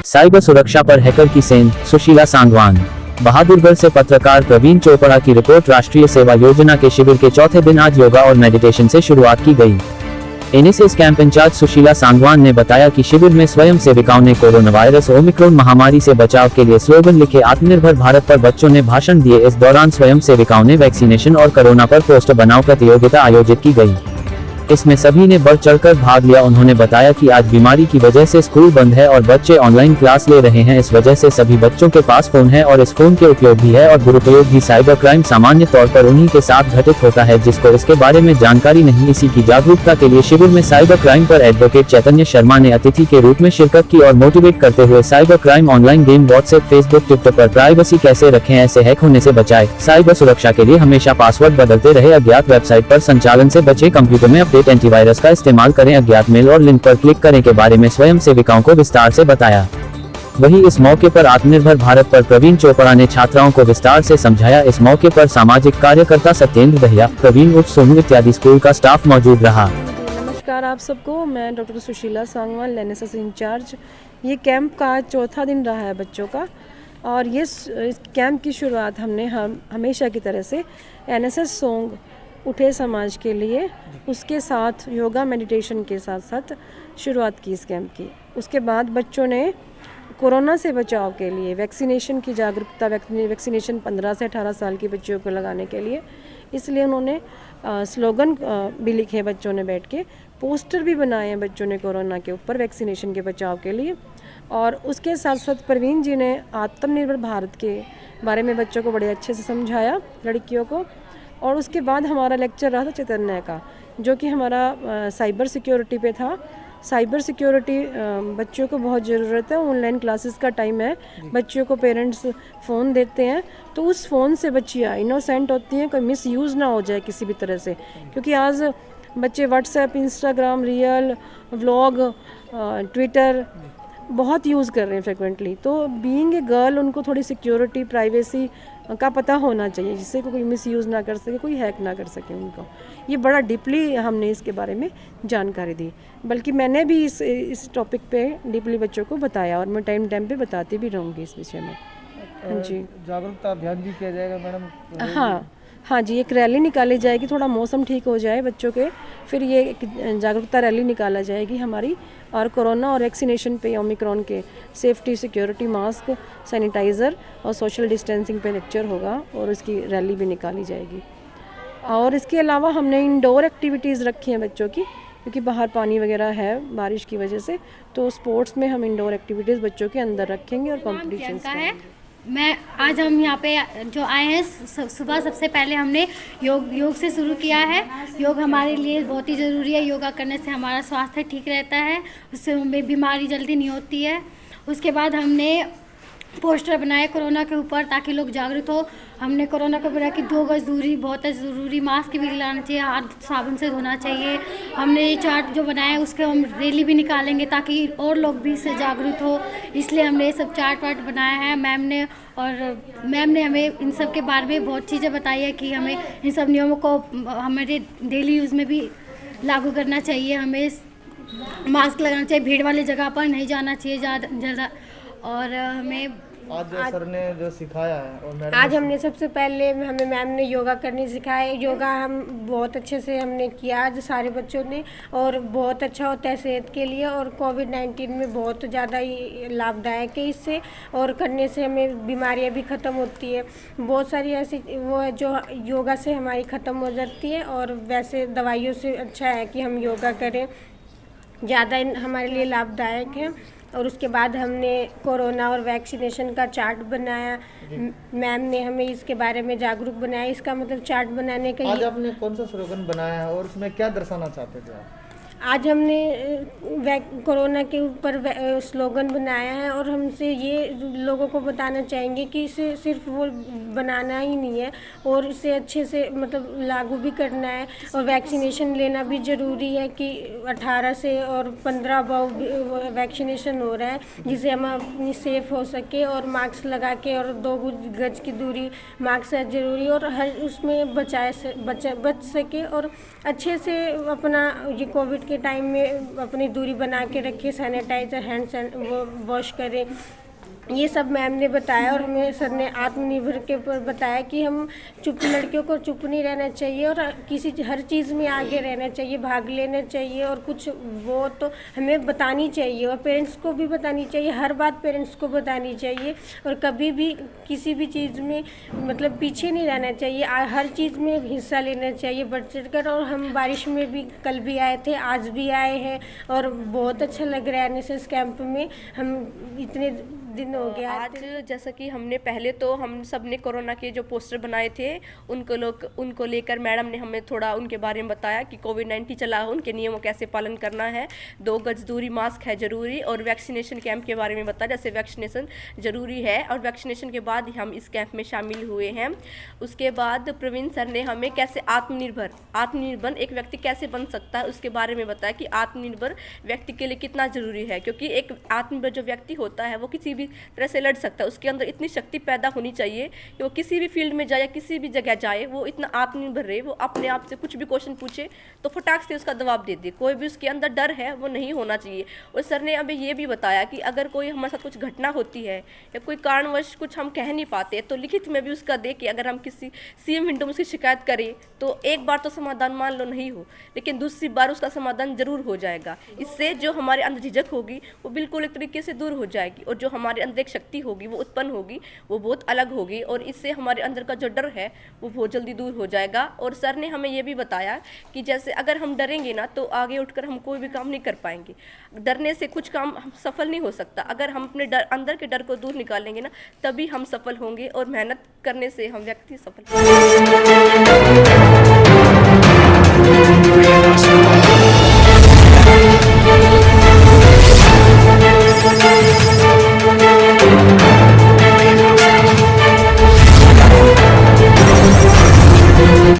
Cyber सुरक्षा पर hacker की सेंध, सुशीला सांगवान। बहादुरगढ़ से पत्रकार प्रवीण चोपड़ा की रिपोर्ट। राष्ट्रीय सेवा योजना के शिविर के चौथे दिन आज योगा और मेडिटेशन से शुरुआत की गई। NSS camp incharge Sushila Sangwan ने बताया कि शिविर में स्वयं सेविकाओं ने कोरोना वायरस ओमिक्रॉन महामारी से बचाव के लिए स्लोगन लिखे। आत्मनिर्भर भारत पर बच्चों ने भाषण दिए। इस दौरान स्वयं सेविकाओं ने वैक्सीनेशन और कोरोना पर पोस्टर बनाओ प्रतियोगिता आयोजित की गई। इसमें सभी ने बढ़ चढ़कर भाग लिया। उन्होंने बताया कि आज बीमारी की वजह से स्कूल बंद है और बच्चे ऑनलाइन क्लास ले रहे हैं। इस वजह से सभी बच्चों के पास फोन है और इस फोन के उपयोग भी है और दुरुपयोग भी। साइबर क्राइम सामान्य तौर पर उन्हीं के साथ घटित होता है जिसको इसके बारे में जानकारी नहीं। इसी की जागरूकता के लिए शिविर में साइबर क्राइम पर एडवोकेट चैतन्य शर्मा ने अतिथि के रूप में शिरकत की और मोटिवेट करते हुए cyber crime, online game, WhatsApp, Facebook, Twitter पर प्राइवेसी कैसे रखें, ऐसे हैक होने से बचाए, साइबर सुरक्षा के लिए हमेशा पासवर्ड बदलते रहे, अज्ञात वेबसाइट पर संचालन से बचे, कंप्यूटर में अपडेट, एंटीवायरस का इस्तेमाल करें, अज्ञात मेल और लिंक पर क्लिक करें के बारे में स्वयं सेविकाओं को विस्तार से बताया। वहीं इस मौके पर आत्मनिर्भर भारत पर प्रवीण चोपड़ा ने छात्राओं को विस्तार से समझाया। इस मौके पर सामाजिक कार्यकर्ता सत्येंद्र दहिया, प्रवीण उर्फ सोनू इत्यादि स्कूल का स्टाफ मौजूद रहा। नमस्कार आप सबको, मैं doctor Sushila Sangwan, NSS incharge. ये कैंप का आज चौथा दिन रहा है बच्चों का और इस कैंप की शुरुआत हमने हमेशा की तरह से एनएसएस सॉन्ग उठे समाज के लिए, उसके साथ योगा मेडिटेशन के साथ साथ शुरुआत की इस कैंप की। उसके बाद बच्चों ने कोरोना से बचाव के लिए वैक्सीनेशन की जागरूकता, वैक्सीनेशन 15 से 18 साल के बच्चों को लगाने के लिए, इसलिए उन्होंने स्लोगन भी लिखे। बच्चों ने बैठ के पोस्टर भी बनाए हैं बच्चों ने कोरोना के ऊपर, वैक्सीनेशन के बचाव के लिए। और उसके साथ साथ प्रवीण जी ने आत्मनिर्भर भारत के बारे में बच्चों को बड़े अच्छे से समझाया, लड़कियों को। और उसके बाद हमारा लेक्चर रहा था चैतन्य का, जो कि हमारा साइबर सिक्योरिटी पे था। साइबर सिक्योरिटी बच्चों को बहुत ज़रूरत है। ऑनलाइन क्लासेस का टाइम है, बच्चों को पेरेंट्स फ़ोन देते हैं तो उस फ़ोन से बच्चियाँ इनोसेंट होती हैं, कोई मिस यूज़ ना हो जाए किसी भी तरह से, क्योंकि आज बच्चे WhatsApp, Instagram, real, vlog, Twitter बहुत यूज़ कर रहे हैं फ्रिक्वेंटली। तो बीइंग ए गर्ल उनको थोड़ी सिक्योरिटी, प्राइवेसी का पता होना चाहिए, जिससे कोई मिस यूज़ ना कर सके, कोई हैक ना कर सके उनको। ये बड़ा डीपली हमने इसके बारे में जानकारी दी, बल्कि मैंने भी इस टॉपिक पे डीपली बच्चों को बताया और मैं टाइम टाइम पे बताती भी रहूँगी इस विषय में। हाँ जी, जागरूकता अभियान भी किया जाएगा मैडम? हाँ जी, एक रैली निकाली जाएगी, थोड़ा मौसम ठीक हो जाए बच्चों के, फिर ये एक जागरूकता रैली निकाला जाएगी हमारी। और कोरोना और वैक्सीनेशन पे, ओमिक्रॉन के सेफ्टी, सिक्योरिटी, मास्क, सैनिटाइज़र और सोशल डिस्टेंसिंग पे लेक्चर होगा और उसकी रैली भी निकाली जाएगी। और इसके अलावा हमने इंडोर एक्टिविटीज़ रखी हैं बच्चों की, क्योंकि बाहर पानी वगैरह है बारिश की वजह से, तो स्पोर्ट्स में हम इंडोर एक्टिविटीज़ बच्चों के अंदर रखेंगे और कॉम्पिटिशन है। आज हम यहाँ पे जो आए हैं, सुबह सबसे पहले हमने योग से शुरू किया है। योग हमारे लिए बहुत ही ज़रूरी है। योगा करने से हमारा स्वास्थ्य ठीक रहता है, उससे हमें बीमारी जल्दी नहीं होती है। उसके बाद हमने पोस्टर बनाए कोरोना के ऊपर ताकि लोग जागरूक हो। हमने कोरोना को बनाया कि 2 गज दूरी बहुत ज़रूरी, मास्क भी लगाना चाहिए, हाथ साबुन से धोना चाहिए। हमने ये चार्ट जो बनाया है उसके हम रैली भी निकालेंगे ताकि और लोग भी इससे जागरूक हो, इसलिए हमने ये सब चार्ट वार्ट बनाया है मैम ने हमें इन सब के बारे में बहुत चीज़ें बताई है कि हमें इन सब नियमों को हमारे डेली यूज़ में भी लागू करना चाहिए। हमें मास्क लगाना चाहिए, भीड़ वाली जगह पर नहीं जाना चाहिए ज़्यादा। और हमें आज सर ने जो सिखाया है और मैडम आज हमने सबसे पहले हमें मैम ने योगा करनी सिखाया। योगा हम बहुत अच्छे से हमने किया आज सारे बच्चों ने, और बहुत अच्छा होता है सेहत के लिए, और कोविड-19 में बहुत ज़्यादा ही लाभदायक है इससे, और करने से हमें बीमारियां भी ख़त्म होती है। बहुत सारी ऐसी वो है जो योगा से हमारी ख़त्म हो जाती है, और वैसे दवाइयों से अच्छा है कि हम योगा करें, ज़्यादा हमारे लिए लाभदायक है। और उसके बाद हमने कोरोना और वैक्सीनेशन का चार्ट बनाया। मैम ने हमें इसके बारे में जागरूक बनाया। इसका मतलब चार्ट बनाने का आज आपने कौन सा स्लोगन बनाया है और उसमें क्या दर्शाना चाहते थे आप? आज हमने कोरोना के ऊपर स्लोगन बनाया है, और हमसे ये लोगों को बताना चाहेंगे कि इसे सिर्फ वो बनाना ही नहीं है और इसे अच्छे से मतलब लागू भी करना है। और वैक्सीनेशन लेना भी ज़रूरी है कि 18 से और 15 अबव वैक्सीनेशन हो रहा है, जिससे हम अपनी सेफ हो सके, और मास्क लगा के, और 2 गज की दूरी मास्क है ज़रूरी, और हर उसमें बच सके और अच्छे से अपना ये कोविड के टाइम में अपनी दूरी बना के रखें, सैनिटाइज़र हैंड वॉश करें, ये सब मैम ने बताया। और हमें सर ने आत्मनिर्भर के ऊपर बताया कि हम लड़कियों को चुप नहीं रहना चाहिए और हर चीज़ में आगे रहना चाहिए, भाग लेना चाहिए और कुछ वो तो हमें बतानी चाहिए और पेरेंट्स को भी बतानी चाहिए, हर बात पेरेंट्स को बतानी चाहिए और कभी भी किसी भी चीज़ में मतलब पीछे नहीं रहना चाहिए, हर चीज़ में हिस्सा लेना चाहिए बढ़ चढ़कर। और हम बारिश में भी कल भी आए थे, आज भी आए हैं और बहुत अच्छा लग रहा है एनएसएस कैंप में। हम इतने दिन हो गया। आज जैसा कि हमने पहले तो हम सब ने कोरोना के जो पोस्टर बनाए थे उनको लेकर मैडम ने हमें थोड़ा उनके बारे में बताया कि कोविड-19 चला है, उनके नियमों कैसे पालन करना है, 2 गज दूरी, मास्क है ज़रूरी, और वैक्सीनेशन कैंप के बारे में बताया जैसे वैक्सीनेशन ज़रूरी है और वैक्सीनेशन के बाद ही हम इस कैंप में शामिल हुए हैं। उसके बाद प्रवीण सर ने हमें कैसे आत्मनिर्भर एक व्यक्ति कैसे बन सकता है उसके बारे में बताया कि आत्मनिर्भर व्यक्ति के लिए कितना ज़रूरी है, क्योंकि एक आत्मनिर्भर जो व्यक्ति होता है वो किसी भी तरह से लड़ सकता है, उसके अंदर इतनी शक्ति पैदा होनी चाहिए कि वो किसी भी फील्ड में जाए या किसी भी जगह जाए वो इतना आत्मनिर्भर रहे, वो अपने आप से कुछ भी क्वेश्चन पूछे तो फटाक से उसका जवाब दे दे, कोई भी उसके अंदर डर है वो नहीं होना चाहिए। और सर ने हमें ये भी बताया कि अगर कोई हमारे साथ कुछ घटना होती है या कोई कारणवश कुछ हम कह नहीं पाते तो लिखित में भी उसका दे कि अगर हम किसी CM विंडो में उसकी शिकायत करें तो एक बार तो समाधान मान लो नहीं हो लेकिन दूसरी बार उसका समाधान जरूर हो जाएगा। इससे जो हमारे अंदर झिझक होगी वो बिल्कुल एक तरीके से दूर हो जाएगी और जो हमारे अंदर एक शक्ति होगी वो उत्पन्न होगी वो बहुत अलग होगी और इससे हमारे अंदर का जो डर है वो बहुत जल्दी दूर हो जाएगा। और सर ने हमें ये भी बताया कि जैसे अगर हम डरेंगे ना तो आगे उठकर हम कोई भी काम नहीं कर पाएंगे, डरने से कुछ काम सफल नहीं हो सकता। अगर हम अपने अंदर के डर को दूर निकालेंगे ना तभी हम सफल होंगे और मेहनत करने से हम व्यक्ति सफल होंगे।